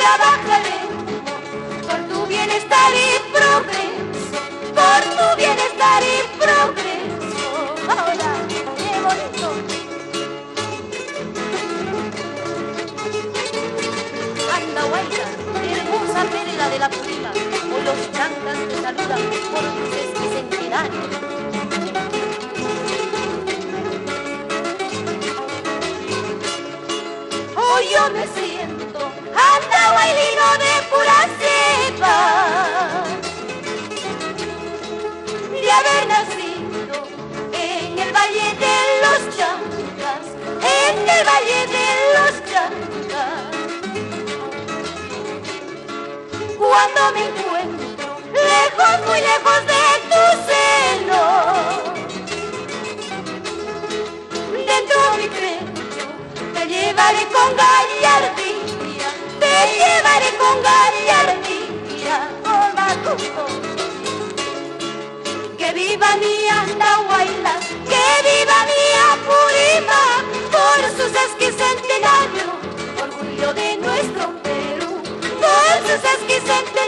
trabajaré por tu bienestar y progreso, por tu bienestar y progreso. Ahora, qué bonito. Anda, guaita, hermosa perla de la purina, o los chancas te saludan por tu sesquicentenario. Hoy yo me siento anda bailino de pura cepa, de haber nacido en el Valle de los Chancas, en el Valle de los Chancas. Cuando me encuentro lejos, muy lejos de tu seno, dentro de mi pecho te llevaré con gallardía, te llevaré con gallardía, oh Macuco. Que viva mi Andahuayla, que viva mi Apurímac, por su sesquicentenario, orgullo de nuestro Perú, por su sesquicentenario.